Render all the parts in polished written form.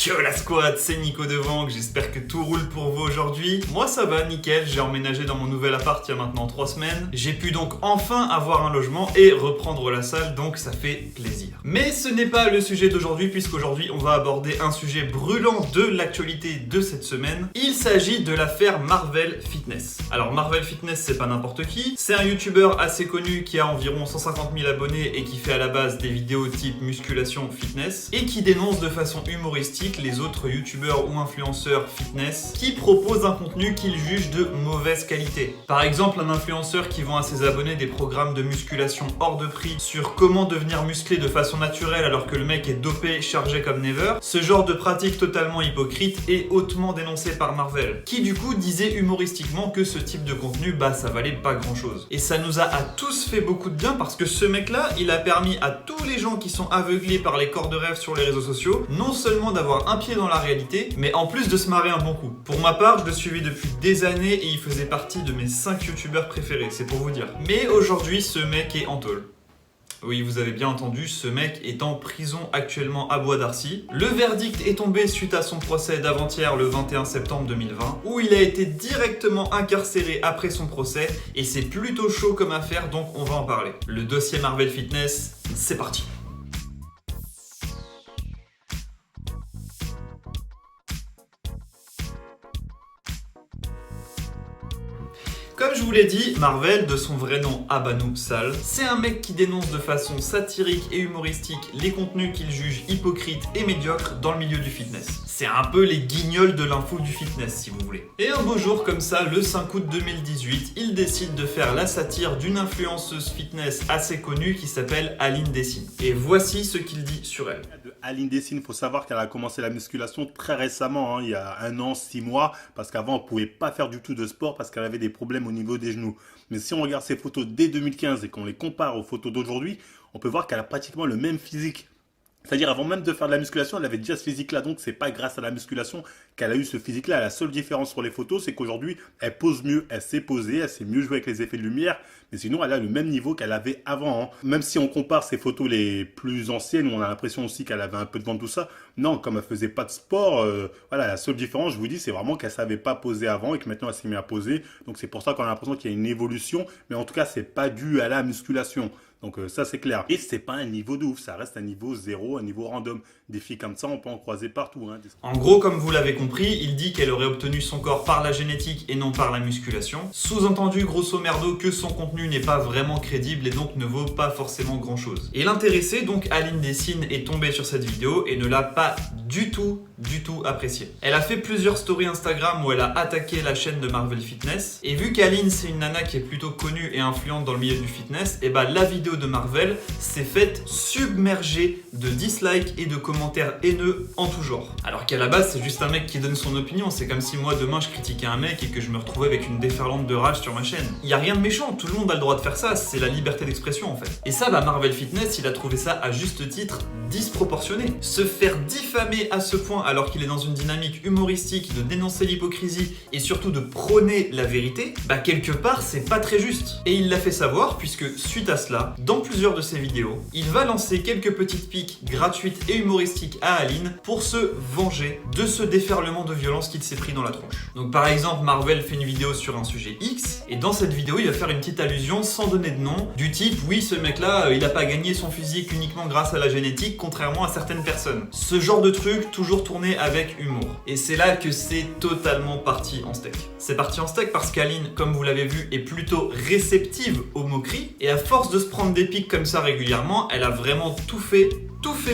Yo la squad, c'est Nico Devang, j'espère que tout roule pour vous aujourd'hui. Moi ça va, nickel, j'ai emménagé dans mon nouvel appart il y a maintenant 3 semaines. J'ai pu donc enfin avoir un logement et reprendre la salle, donc ça fait plaisir. Mais ce n'est pas le sujet d'aujourd'hui, puisqu'aujourd'hui on va aborder un sujet brûlant de l'actualité de cette semaine. Il s'agit de l'affaire Marvel Fitness. Alors Marvel Fitness, c'est pas n'importe qui, c'est un youtubeur assez connu qui a environ 150 000 abonnés et qui fait à la base des vidéos type musculation fitness et qui dénonce de façon humoristique les autres youtubeurs ou influenceurs fitness qui proposent un contenu qu'il juge de mauvaise qualité. Par exemple, un influenceur qui vend à ses abonnés des programmes de musculation hors de prix sur comment devenir musclé de façon naturelle alors que le mec est dopé, chargé comme never. Ce genre de pratique totalement hypocrite est hautement dénoncé par Marvel, qui du coup disait humoristiquement que ce type de contenu, ça valait pas grand chose. Et ça nous a à tous fait beaucoup de bien parce que ce mec là, il a permis à tous les gens qui sont aveuglés par les corps de rêve sur les réseaux sociaux, non seulement d'avoir un pied dans la réalité, mais en plus de se marrer un bon coup. Pour ma part, je le suivais depuis des années et il faisait partie de mes 5 youtubeurs préférés, c'est pour vous dire. Mais aujourd'hui, ce mec est en tôle. Oui, vous avez bien entendu, ce mec est en prison actuellement à Bois d'Arcy. Le verdict est tombé suite à son procès d'avant-hier, le 21 septembre 2020, où il a été directement incarcéré après son procès, et c'est plutôt chaud comme affaire, donc on va en parler. Le dossier Marvel Fitness, c'est parti. Comme je vous l'ai dit, Marvel, de son vrai nom Abanou Sall, c'est un mec qui dénonce de façon satirique et humoristique les contenus qu'il juge hypocrites et médiocres dans le milieu du fitness. C'est un peu les guignols de l'info du fitness si vous voulez. Et un beau jour comme ça, le 5 août 2018, il décide de faire la satire d'une influenceuse fitness assez connue qui s'appelle Aline Dessine. Et voici ce qu'il dit sur elle. Aline Dessine, il faut savoir qu'elle a commencé la musculation très récemment, il y a 1 an, 6 mois, parce qu'avant elle ne pouvait pas faire du tout de sport parce qu'elle avait des problèmes au niveau des genoux. Mais si on regarde ses photos dès 2015 et qu'on les compare aux photos d'aujourd'hui, on peut voir qu'elle a pratiquement le même physique. C'est-à-dire avant même de faire de la musculation, elle avait déjà ce physique-là, donc c'est pas grâce à la musculation qu'elle a eu ce physique-là. La seule différence sur les photos, c'est qu'aujourd'hui, elle pose mieux, elle sait poser, elle sait mieux jouer avec les effets de lumière, mais sinon elle a le même niveau qu'elle avait avant. Même si on compare ses photos les plus anciennes, où on a l'impression aussi qu'elle avait un peu de ventre, tout ça, non, comme elle faisait pas de sport, voilà, la seule différence, je vous dis, c'est vraiment qu'elle savait pas poser avant et que maintenant elle s'est mise à poser. Donc c'est pour ça qu'on a l'impression qu'il y a une évolution, mais en tout cas, c'est pas dû à la musculation. Donc ça c'est clair. Et c'est pas un niveau de ouf, ça reste un niveau 0, un niveau random. Des filles comme ça, on peut en croiser partout. En gros, comme vous l'avez compris, il dit qu'elle aurait obtenu son corps par la génétique et non par la musculation. Sous-entendu, grosso merdo, que son contenu n'est pas vraiment crédible et donc ne vaut pas forcément grand-chose. Et l'intéressé, donc Aline Dessine, est tombée sur cette vidéo et ne l'a pas du tout appréciée. Elle a fait plusieurs stories Instagram où elle a attaqué la chaîne de Marvel Fitness. Et vu qu'Aline, c'est une nana qui est plutôt connue et influente dans le milieu du fitness, et la vidéo de Marvel s'est faite submerger de dislikes et de commentaires haineux en tout genre. Alors qu'à la base, c'est juste un mec qui donne son opinion. C'est comme si moi, demain, je critiquais un mec et que je me retrouvais avec une déferlante de rage sur ma chaîne. Il y a rien de méchant, tout le monde a le droit de faire ça, c'est la liberté d'expression en fait. Et ça, Marvel Fitness, il a trouvé ça à juste titre disproportionné. Se faire diffamer à ce point alors qu'il est dans une dynamique humoristique de dénoncer l'hypocrisie et surtout de prôner la vérité, quelque part, c'est pas très juste. Et il l'a fait savoir puisque, suite à cela, dans plusieurs de ses vidéos, il va lancer quelques petites piques gratuites et humoristiques à Aline pour se venger de ce déferlement de violence qu'il s'est pris dans la tronche. Donc par exemple, Marvel fait une vidéo sur un sujet X, et dans cette vidéo, il va faire une petite allusion sans donner de nom, du type « Oui, ce mec-là, il a pas gagné son physique uniquement grâce à la génétique, contrairement à certaines personnes. » Ce genre de truc, toujours tourné avec humour. Et c'est là que c'est totalement parti en steak. C'est parti en steak parce qu'Aline, comme vous l'avez vu, est plutôt réceptive aux moqueries, et à force de se prendre des pics comme ça régulièrement, elle a vraiment tout fait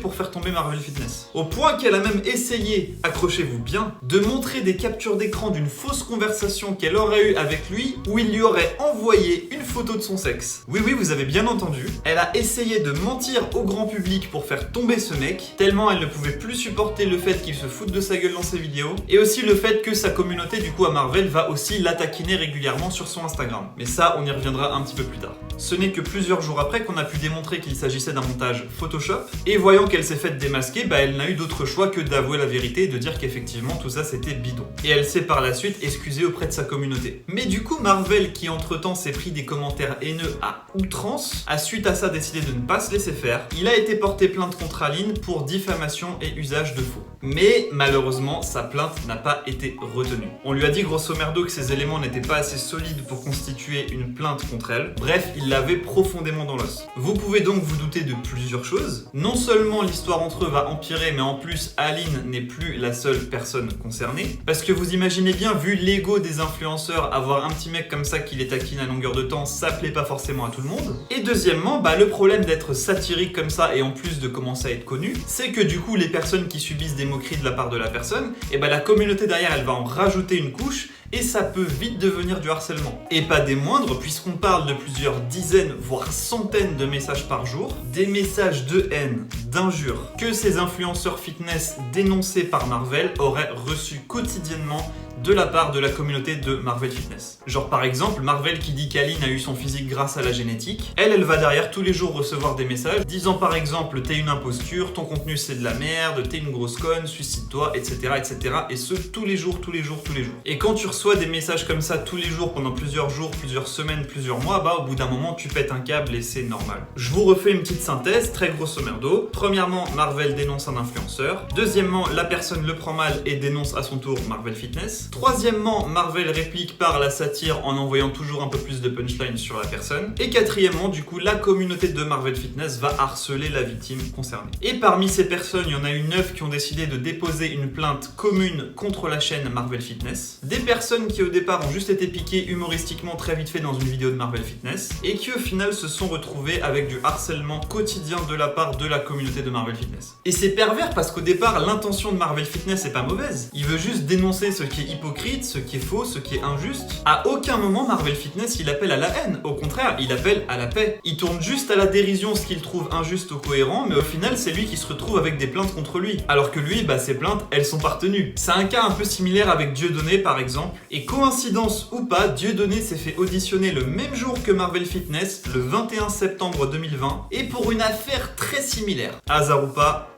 pour faire tomber Marvel Fitness. Au point qu'elle a même essayé, accrochez-vous bien, de montrer des captures d'écran d'une fausse conversation qu'elle aurait eue avec lui où il lui aurait envoyé une photo de son sexe. Oui, vous avez bien entendu. Elle a essayé de mentir au grand public pour faire tomber ce mec, tellement elle ne pouvait plus supporter le fait qu'il se foute de sa gueule dans ses vidéos, et aussi le fait que sa communauté, du coup à Marvel, va aussi l'attaquiner régulièrement sur son Instagram. Mais ça, on y reviendra un petit peu plus tard. Ce n'est que plusieurs jours après qu'on a pu démontrer qu'il s'agissait d'un montage Photoshop, Et voyant qu'elle s'est faite démasquer, elle n'a eu d'autre choix que d'avouer la vérité et de dire qu'effectivement tout ça c'était bidon. Et elle s'est par la suite excusée auprès de sa communauté. Mais du coup Marvel, qui entre-temps s'est pris des commentaires haineux à outrance, a suite à ça décidé de ne pas se laisser faire. Il a été porté plainte contre Aline pour diffamation et usage de faux. Mais malheureusement, sa plainte n'a pas été retenue. On lui a dit grosso merdo que ces éléments n'étaient pas assez solides pour constituer une plainte contre elle. Bref, il l'avait profondément dans l'os. Vous pouvez donc vous douter de plusieurs choses. Non seulement l'histoire entre eux va empirer, mais en plus Aline n'est plus la seule personne concernée. Parce que vous imaginez bien, vu l'ego des influenceurs, avoir un petit mec comme ça qui les taquine à longueur de temps, ça plaît pas forcément à tout le monde. Et deuxièmement, le problème d'être satirique comme ça et en plus de commencer à être connu, c'est que du coup les personnes qui subissent des moqueries de la part de la personne, la communauté derrière elle va en rajouter une couche et ça peut vite devenir du harcèlement. Et pas des moindres, puisqu'on parle de plusieurs dizaines, voire centaines de messages par jour, des messages de haine, d'injures, que ces influenceurs fitness dénoncés par Marvel auraient reçus quotidiennement de la part de la communauté de Marvel Fitness. Genre par exemple, Marvel qui dit qu'Aline a eu son physique grâce à la génétique, elle va derrière tous les jours recevoir des messages disant par exemple t'es une imposture, ton contenu c'est de la merde, t'es une grosse conne, suicide-toi, etc. etc. Et ce, tous les jours. Et quand tu reçois des messages comme ça tous les jours pendant plusieurs jours, plusieurs semaines, plusieurs mois, au bout d'un moment tu pètes un câble et c'est normal. Je vous refais une petite synthèse, très grosso merdo. Premièrement, Marvel dénonce un influenceur. Deuxièmement, la personne le prend mal et dénonce à son tour Marvel Fitness. Troisièmement, Marvel réplique par la satire en envoyant toujours un peu plus de punchline sur la personne. Et quatrièmement, du coup, la communauté de Marvel Fitness va harceler la victime concernée. Et parmi ces personnes, il y en a eu 9 qui ont décidé de déposer une plainte commune contre la chaîne Marvel Fitness. Des personnes qui au départ ont juste été piquées humoristiquement très vite fait dans une vidéo de Marvel Fitness et qui au final se sont retrouvées avec du harcèlement quotidien de la part de la communauté de Marvel Fitness. Et c'est pervers parce qu'au départ, l'intention de Marvel Fitness est pas mauvaise. Il veut juste dénoncer ce qui est hypocrite, ce qui est faux, ce qui est injuste. À aucun moment Marvel Fitness il appelle à la haine, au contraire il appelle à la paix. Il tourne juste à la dérision ce qu'il trouve injuste ou cohérent, mais au final c'est lui qui se retrouve avec des plaintes contre lui. Alors que lui, ses plaintes elles sont partenues. C'est un cas un peu similaire avec Dieudonné par exemple, et coïncidence ou pas, Dieudonné s'est fait auditionner le même jour que Marvel Fitness, le 21 septembre 2020, et pour une affaire très similaire. Hasard ou pas.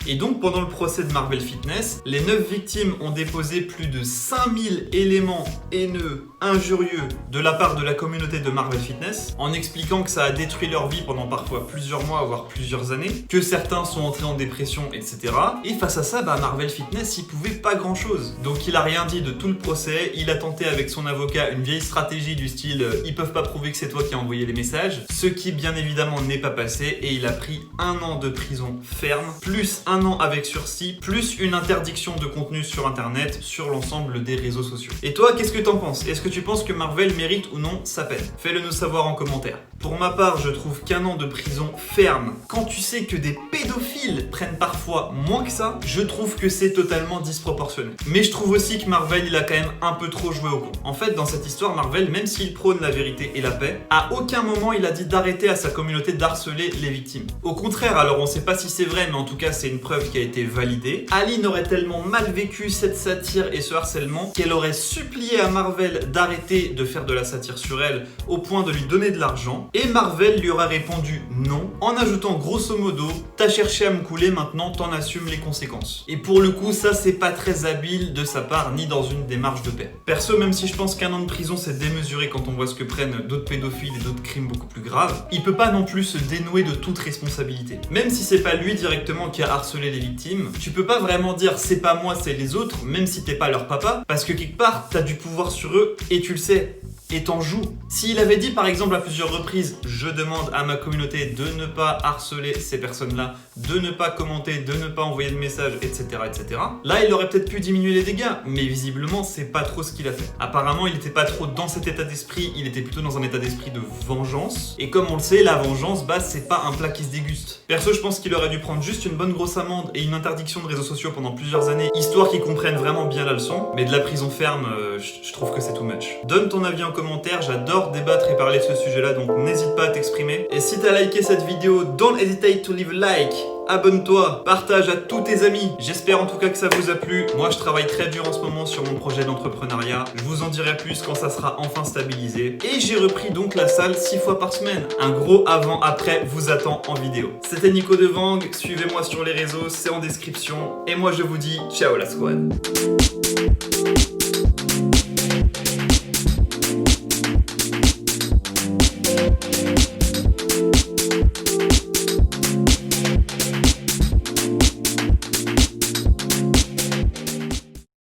Et donc pendant le procès de Marvel Fitness, les 9 victimes ont déposé plus de 5000 éléments haineux, injurieux de la part de la communauté de Marvel Fitness, en expliquant que ça a détruit leur vie pendant parfois plusieurs mois, voire plusieurs années, que certains sont entrés en dépression, etc. Et face à ça, Marvel Fitness, il pouvait pas grand chose. Donc il a rien dit de tout le procès, il a tenté avec son avocat une vieille stratégie du style ils peuvent pas prouver que c'est toi qui as envoyé les messages, ce qui bien évidemment n'est pas passé, et il a pris 1 an de prison ferme, plus 1 an avec sursis, plus une interdiction de contenu sur internet, sur l'ensemble des réseaux sociaux. Et toi, qu'est-ce que t'en penses? Est-ce que tu penses que Marvel mérite ou non sa peine? Fais-le nous savoir en commentaire. Pour ma part, je trouve qu'1 an de prison ferme, quand tu sais que des pédophiles prennent parfois moins que ça, je trouve que c'est totalement disproportionné. Mais je trouve aussi que Marvel, il a quand même un peu trop joué au con. En fait, dans cette histoire, Marvel, même s'il prône la vérité et la paix, à aucun moment il a dit d'arrêter à sa communauté d'harceler les victimes. Au contraire, alors on sait pas si c'est vrai, mais en tout cas c'est une preuve qui a été validée. Aline aurait tellement mal vécu cette satire et ce harcèlement qu'elle aurait supplié à Marvel d'arrêter de faire de la satire sur elle au point de lui donner de l'argent, et Marvel lui aurait répondu non en ajoutant grosso modo t'as cherché à me couler, maintenant t'en assumes les conséquences. Et pour le coup ça c'est pas très habile de sa part ni dans une démarche de paix. Perso, même si je pense qu'1 an de prison c'est démesuré quand on voit ce que prennent d'autres pédophiles et d'autres crimes beaucoup plus graves, il peut pas non plus se dénouer de toute responsabilité. Même si c'est pas lui directement qui a harcelé les victimes, tu peux pas vraiment dire c'est pas moi c'est les autres, même si t'es pas leur papa, parce que quelque part t'as du pouvoir sur eux et tu le sais. Et t'en joues. S'il avait dit par exemple à plusieurs reprises « Je demande à ma communauté de ne pas harceler ces personnes-là, de ne pas commenter, de ne pas envoyer de messages, etc. etc. » Là, il aurait peut-être pu diminuer les dégâts, mais visiblement, c'est pas trop ce qu'il a fait. Apparemment, il était pas trop dans cet état d'esprit, il était plutôt dans un état d'esprit de vengeance. Et comme on le sait, la vengeance, c'est pas un plat qui se déguste. Perso, je pense qu'il aurait dû prendre juste une bonne grosse amende et une interdiction de réseaux sociaux pendant plusieurs années, histoire qu'ils comprennent vraiment bien la leçon. Mais de la prison ferme, je trouve que c'est too much. Donne ton avis en commentaire, j'adore débattre et parler de ce sujet-là, donc n'hésite pas à t'exprimer. Et si t'as liké cette vidéo, don't hesitate to leave a like. abonne-toi, partage à tous tes amis. J'espère en tout cas que ça vous a plu. Moi, je travaille très dur en ce moment sur mon projet d'entrepreneuriat. Je vous en dirai plus quand ça sera enfin stabilisé. Et j'ai repris donc la salle 6 fois par semaine. Un gros avant-après vous attend en vidéo. C'était Nico Devang, suivez-moi sur les réseaux, c'est en description. Et moi je vous dis ciao la squad.